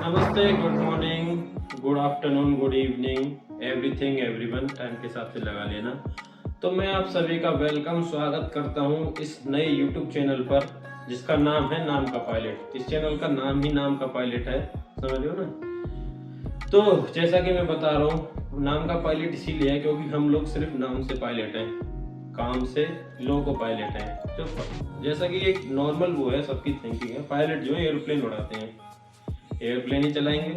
नमस्ते, good morning, good afternoon, good evening, everything everyone time के हिसाब से लगा लेना। तो मैं आप सभी का वेलकम स्वागत करता हूं इस नए यूट्यूब चैनल पर जिसका नाम है नाम का पायलट। इस चैनल का नाम ही नाम का पायलट है, समझ लो ना। तो जैसा कि मैं बता रहा हूँ, नाम का पायलट इसीलिए है क्योंकि हम लोग सिर्फ नाम से पायलट हैं, काम से लोको पायलट हैं। तो जैसा कि एक नॉर्मल वो है, सबकी थिंकिंग है, पायलट जो है एरोप्लेन उड़ाते हैं, एयरप्लेन ही चलाएंगे।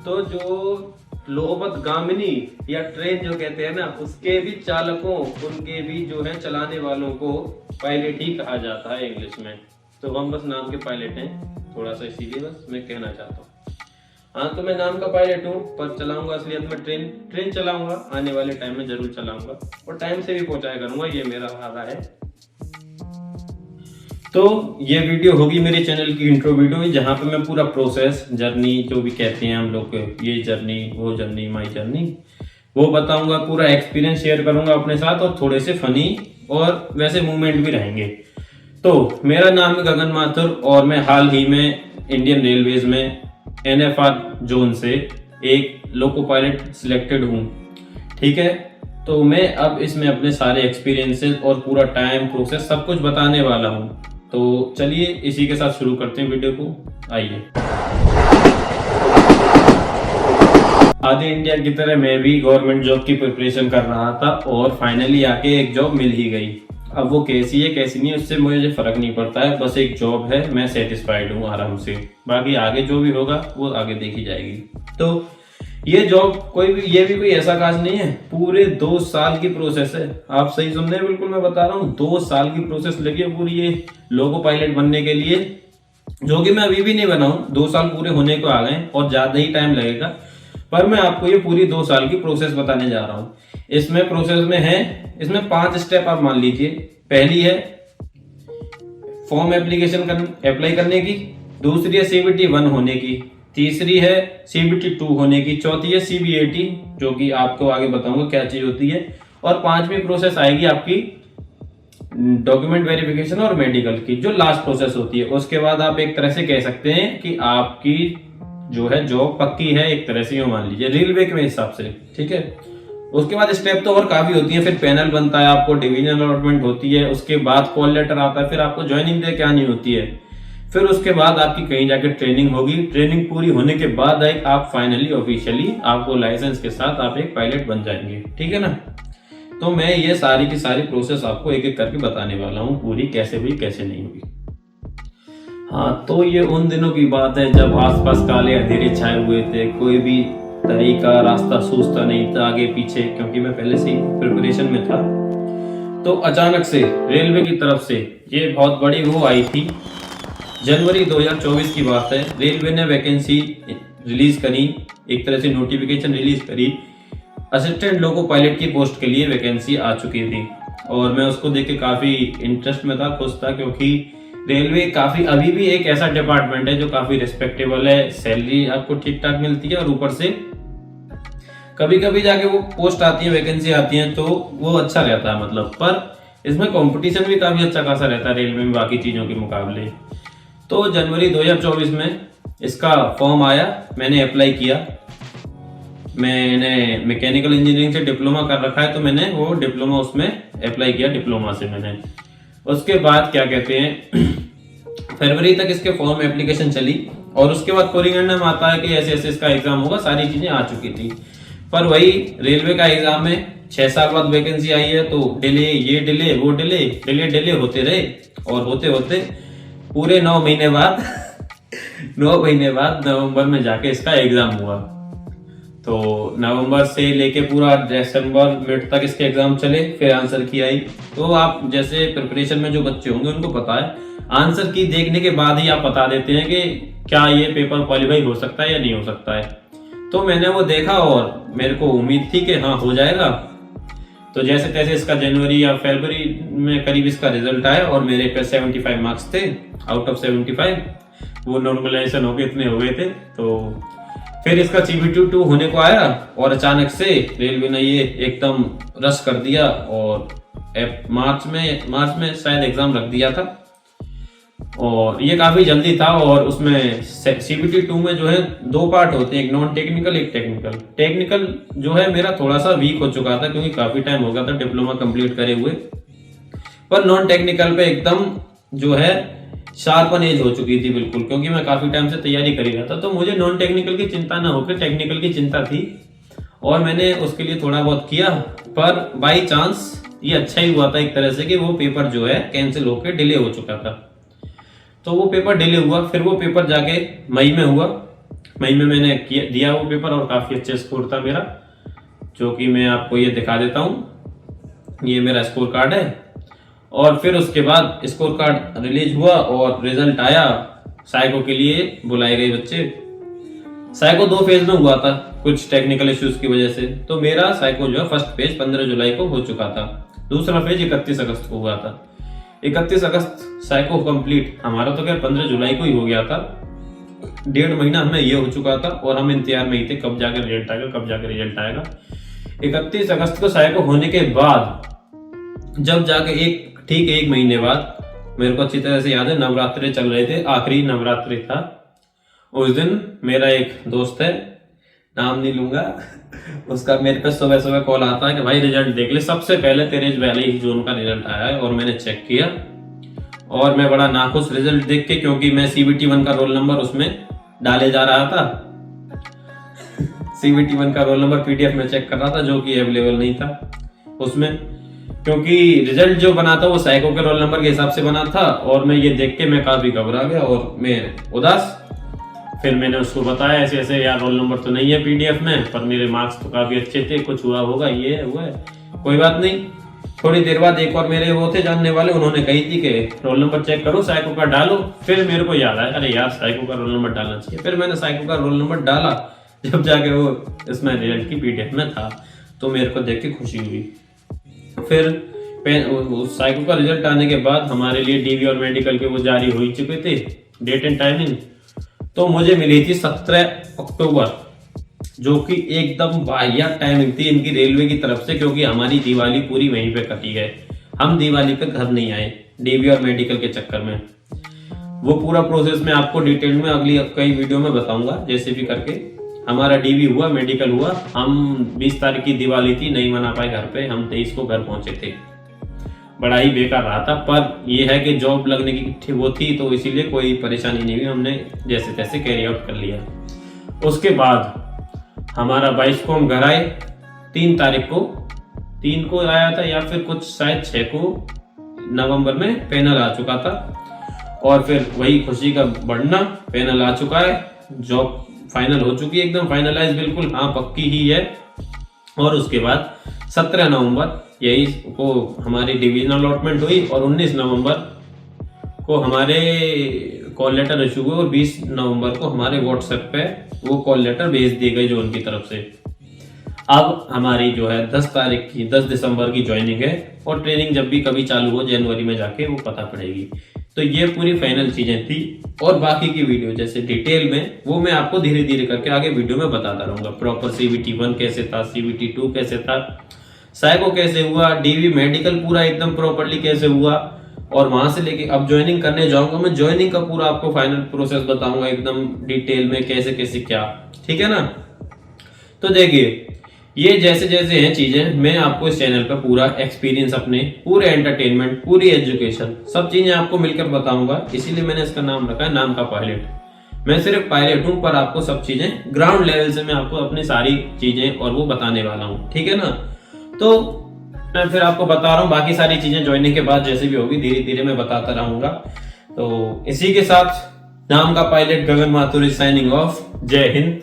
तो जो लोहपतगामिनी या ट्रेन जो कहते हैं ना, उसके भी चालकों, उनके भी जो है चलाने वालों को पायलट ही कहा जाता है इंग्लिश में। तो हम बस नाम के पायलट हैं, थोड़ा सा इसीलिए बस मैं कहना चाहता हूँ। हाँ, तो मैं नाम का पायलट हूँ पर चलाऊंगा असलियत में ट्रेन चलाऊंगा, आने वाले टाइम में जरूर चलाऊंगा और टाइम से भी पहुंचाया करूंगा, ये मेरा वादा है। तो ये वीडियो होगी मेरे चैनल की इंट्रो वीडियो, जहाँ पे मैं पूरा प्रोसेस, जर्नी जो भी कहते हैं हम लोग, ये जर्नी, वो जर्नी, माई जर्नी, वो बताऊंगा। पूरा एक्सपीरियंस शेयर करूंगा अपने साथ और थोड़े से फनी और वैसे मूवमेंट भी रहेंगे। तो मेरा नाम है गगन माथुर और मैं हाल ही में इंडियन रेलवेज में NFR जोन से एक लोको पायलट सिलेक्टेड हूँ, ठीक है। तो मैं अब इसमें अपने सारे एक्सपीरियंसेस और पूरा टाइम, प्रोसेस सब कुछ बताने वाला हूँ। तो चलिए इसी के साथ शुरू करते हैं वीडियो को, आइए। आधे इंडिया की तरह मैं भी गवर्नमेंट जॉब की प्रिपरेशन कर रहा था और फाइनली आके एक जॉब मिल ही गई। अब वो कैसी है कैसी नहीं, उससे मुझे फर्क नहीं पड़ता है, बस एक जॉब है, मैं सेटिस्फाइड हूँ आराम से। बाकी आगे जो भी होगा वो आगे देखी जाएगी। तो ये जॉब ये भी कोई ऐसा काज नहीं है, पूरे 2 साल की प्रोसेस है। आप सही सुन रहे हैं, बिल्कुल मैं बता रहा हूँ, 2 साल की प्रोसेस लगी है पूरी ये लोको पायलट बनने के लिए, जो कि मैं अभी भी नहीं बना हूँ। 2 साल पूरे होने को आ गए और ज्यादा ही टाइम लगेगा, पर मैं आपको ये पूरी 2 साल की प्रोसेस बताने जा रहा हूँ। इसमें प्रोसेस में है, इसमें 5 स्टेप आप मान लीजिए। पहली है फॉर्म एप्लीकेशन अप्लाई करने की, दूसरी है CBT 1 होने की, तीसरी है CBT 2 होने की, चौथी है CBAT, जो कि आपको आगे बताऊंगा क्या चीज होती है, और 5वीं प्रोसेस आएगी आपकी डॉक्यूमेंट वेरिफिकेशन और मेडिकल की, जो लास्ट प्रोसेस होती है। उसके बाद आप एक तरह से कह सकते हैं कि आपकी जो है जॉब पक्की है, एक तरह से मान लीजिए रेलवे के हिसाब से, ठीक है। उसके बाद स्टेप तो और काफी होती है, फिर पैनल बनता है, आपको डिवीजन अलॉटमेंट होती है, उसके बाद कॉल लेटर आता है, फिर आपको ज्वाइनिंग डे क्या नहीं होती है, फिर उसके बाद आपकी कहीं जाकर ट्रेनिंग होगी। ट्रेनिंग पूरी होने के बाद आप फाइनली ऑफिशियली आपको लाइसेंस के साथ आप एक पायलट बन जाएंगे, ठीक है ना। तो मैं ये सारी की सारी प्रोसेस आपको एक एक करके बताने वाला हूँ, पूरी कैसे हुई कैसे नहीं हुई। हाँ, तो ये उन दिनों की बात है जब आसपास काले अंधेरे छाए हुए थे, कोई भी तरीका रास्ता सूझता नहीं था आगे पीछे, क्योंकि मैं पहले से ही प्रिपरेशन में था। तो अचानक से रेलवे की तरफ से ये बहुत बड़ी वो आई थी, जनवरी 2024 की बात है। रेलवे ने वैकेंसी रिलीज करी, एक तरह से नोटिफिकेशन रिलीज करी, असिस्टेंट लोको पायलट की पोस्ट के लिए वैकेंसी आ चुकी थी। और मैं उसको देख के काफी इंटरेस्ट में था, खुश था, क्योंकि रेलवे काफी अभी भी एक ऐसा डिपार्टमेंट है जो काफी रिस्पेक्टेबल है, सैलरी आपको ठीक ठाक मिलती है, और ऊपर से कभी कभी जाके वो पोस्ट आती है, वैकेंसी आती है, तो वो अच्छा रहता है मतलब। पर इसमें कंपटीशन भी काफी अच्छा खासा रहता है रेलवे में बाकी चीजों के मुकाबले। तो जनवरी 2024 में इसका फॉर्म आया, मैंने अप्लाई किया। मैंने मैकेनिकल इंजीनियरिंग से डिप्लोमा कर रखा है, तो मैंने वो डिप्लोमा उसमें अप्लाई किया, डिप्लोमा से मैंने। उसके बाद क्या कहते हैं, फरवरी तक इसके फॉर्म एप्लीकेशन चली, और उसके बाद कोरिंगंडम आता है कि ऐसे ऐसे इसका एग्जाम होगा, सारी चीजें आ चुकी थी। पर वही रेलवे का एग्जाम में 6 साल बाद वैकेंसी आई है, तो डिले, ये डिले, वो डिले होते रहे, और होते होते पूरे 9 महीने बाद 9 महीने बाद नवंबर में जाके इसका एग्जाम हुआ। तो नवंबर से लेके पूरा दिसंबर मिड तक इसके एग्जाम चले, फिर आंसर की आई। तो आप जैसे प्रिपरेशन में जो बच्चे होंगे उनको पता है, आंसर की देखने के बाद ही आप बता देते हैं कि क्या ये पेपर क्वालिफाई हो सकता है या नहीं हो सकता है। तो मैंने वो देखा और मेरे को उम्मीद थी कि हाँ हो जाएगा। तो जैसे तैसे इसका जनवरी या फरवरी में करीब इसका रिजल्ट आया, और मेरे पे 75 मार्क्स थे आउट ऑफ 75, वो नॉर्मलाइजेशन हो गए, इतने हो गए थे। तो फिर इसका CBT 2 होने को आया, और अचानक से रेलवे ने ये एकदम रश कर दिया, और मार्च में शायद एग्जाम रख दिया था। और ये काफी जल्दी था। और उसमें CBT 2 में जो है 2 पार्ट होते हैं, एक नॉन टेक्निकल एक टेक्निकल। टेक्निकल जो है मेरा थोड़ा सा वीक हो चुका था क्योंकि काफी टाइम हो गया था डिप्लोमा कंप्लीट करे हुए, पर नॉन टेक्निकल पे एकदम जो है शार्पन एज हो चुकी थी बिल्कुल, क्योंकि मैं काफी टाइम से तैयारी कर ही रहा था। तो मुझे नॉन टेक्निकल की चिंता ना होकर टेक्निकल की चिंता थी और मैंने उसके लिए थोड़ा बहुत किया। पर बाई चांस ये अच्छा ही हुआ था एक तरह से कि वो पेपर जो है कैंसिल होकर डिले हो चुका था। तो वो पेपर डिले हुआ, फिर वो पेपर जाके मई में हुआ। मई में मैंने दिया वो पेपर और काफी अच्छे स्कोर था मेरा, जो कि मैं आपको ये दिखा देता हूँ। ये मेरा स्कोर कार्ड है। और फिर उसके बाद स्कोर कार्ड रिलीज हुआ और रिजल्ट आया। साइको के लिए बुलाए गए बच्चे। साइको 2 फेज में हुआ था कुछ टेक्निकल इश्यूज की वजह से। तो मेरा साइको जो है फर्स्ट फेज 15 जुलाई को हो चुका था, दूसरा फेज 31 अगस्त को हुआ था। 31 अगस्त साइको कंप्लीट, हमारा तो क्या 15 जुलाई को ही हो गया था। 1.5 महीना हमें ये हो चुका था और हम इंतजार में ही थे कब जाकर रिजल्ट आएगा, कब जाकर रिजल्ट आएगा। 31 अगस्त को साइको होने के बाद जब जाके ठीक 1 महीने बाद, मेरे को अच्छी तरह से याद है, नवरात्रे चल रहे थे, आखिरी नवरात्रि था। उस दिन मेरा एक दोस्त है, नाम नहीं लूंगा, उसका मेरे पे सुबह सुबह कॉल आता है कि भाई रिजल्ट देख ले, सबसे पहले तेरे वाले ही जून का रिजल्ट आया है। और मैंने चेक किया और मैं बड़ा नाखुश रिजल्ट देख के, क्योंकि मैं CBT 1 का रोल नंबर उसमें डाले जा रहा था। CBT 1 का रोल नंबर PDF में चेक कर रहा था, जो कि अवेलेबल नहीं था उसमें, क्योंकि रिजल्ट जो बना था वो साइको के रोल नंबर के हिसाब से बना था। और मैं ये देख के मैं काफी घबरा गया और मैं उदास। फिर मैंने उसको बताया ऐसे ऐसे, यार रोल नंबर तो नहीं है PDF में, पर मेरे मार्क्स तो काफी अच्छे थे, कुछ हुआ होगा, ये हुआ है, कोई बात नहीं। थोड़ी देर बाद एक और मेरे वो थे जानने वाले, उन्होंने कही थी कि रोल नंबर चेक करो, साइको का डालो। फिर मेरे को याद आया, अरे यार साइको का रोल नंबर डालना चाहिए। फिर मैंने साइको का रोल नंबर डाला, जब जाके वो इसमें रिजल्ट की PDF में था, तो मेरे को देख के खुशी हुई। फिर साइको का रिजल्ट आने के बाद हमारे लिए DV और मेडिकल के वो जारी हो ही चुके थे, डेट एंड टाइमिंग। तो मुझे मिली थी 17 अक्टूबर, जो कि एकदम वाहियात टाइमिंग थी इनकी रेलवे की तरफ से, क्योंकि हमारी दिवाली पूरी वहीं पे कटी है। हम दिवाली पे घर नहीं आए DV और मेडिकल के चक्कर में। वो पूरा प्रोसेस मैं आपको डिटेल में अगली कई वीडियो में बताऊंगा, जैसे भी करके। हमारा DV हुआ, मेडिकल हुआ। हम 20 तारीख की दिवाली थी, नहीं मना पाए घर पे, हम 23 को घर पहुंचे थे। बड़ा ही बेकार रहा था, पर यह है कि जॉब लगने की वो थी, तो इसीलिए कोई परेशानी नहीं हुई, हमने जैसे तैसे कैरी आउट कर लिया। उसके बाद हमारा 22 को हम घर आए। 3 तारीख को, 3 को आया था या फिर कुछ शायद 6 को नवंबर में पैनल आ चुका था। और फिर वही खुशी का बढ़ना, पैनल आ चुका है, जॉब फाइनल हो चुकी है, एकदम फाइनलाइज बिल्कुल, हाँ पक्की ही है। और उसके बाद 17 नवंबर यही को हमारी डिवीजनल अलॉटमेंट हुई और 19 नवंबर को हमारे कॉल लेटर इशू हुए और 20 नवंबर को हमारे व्हाट्सएप पे वो कॉल लेटर भेज दिए गए जो उनकी तरफ से। अब हमारी जो है 10 दिसंबर की ज्वाइनिंग है और ट्रेनिंग जब भी कभी चालू हो जनवरी में जाके वो पता पड़ेगी। तो ये पूरी फाइनल चीजें थी और बाकी की वीडियो जैसे डिटेल में वो मैं आपको धीरे धीरे करके आगे वीडियो में बताता रहूंगा। प्रॉपर CBT 1 कैसे था, CBT 2 कैसे था, साइको कैसे हुआ, DV मेडिकल पूरा एकदम प्रॉपरली कैसे हुआ, और वहां से लेके अब ज्वाइनिंग करने जाऊंगा मैं, ज्वाइनिंग का पूरा आपको फाइनल प्रोसेस बताऊंगा एकदम डिटेल में, कैसे कैसे क्या, ठीक है ना। तो देखिए ये जैसे जैसे हैं चीजें, मैं आपको इस चैनल पर पूरा एक्सपीरियंस, अपने पूरे एंटरटेनमेंट, पूरी एजुकेशन, सब चीजें आपको मिलकर बताऊंगा। इसीलिए मैंने इसका नाम रखा है नाम का पायलट। मैं सिर्फ पायलट हूं, पर आपको सब चीजें ग्राउंड लेवल से मैं आपको अपनी सारी चीजें और वो बताने वाला हूं, ठीक है ना। तो मैं फिर आपको बता रहा हूँ बाकी सारी चीजें ज्वाइनिंग के बाद जैसे भी होगी धीरे धीरे मैं बताता रहूंगा। तो इसी के साथ नाम का पायलट गगन माथुर साइनिंग ऑफ। जय हिंद।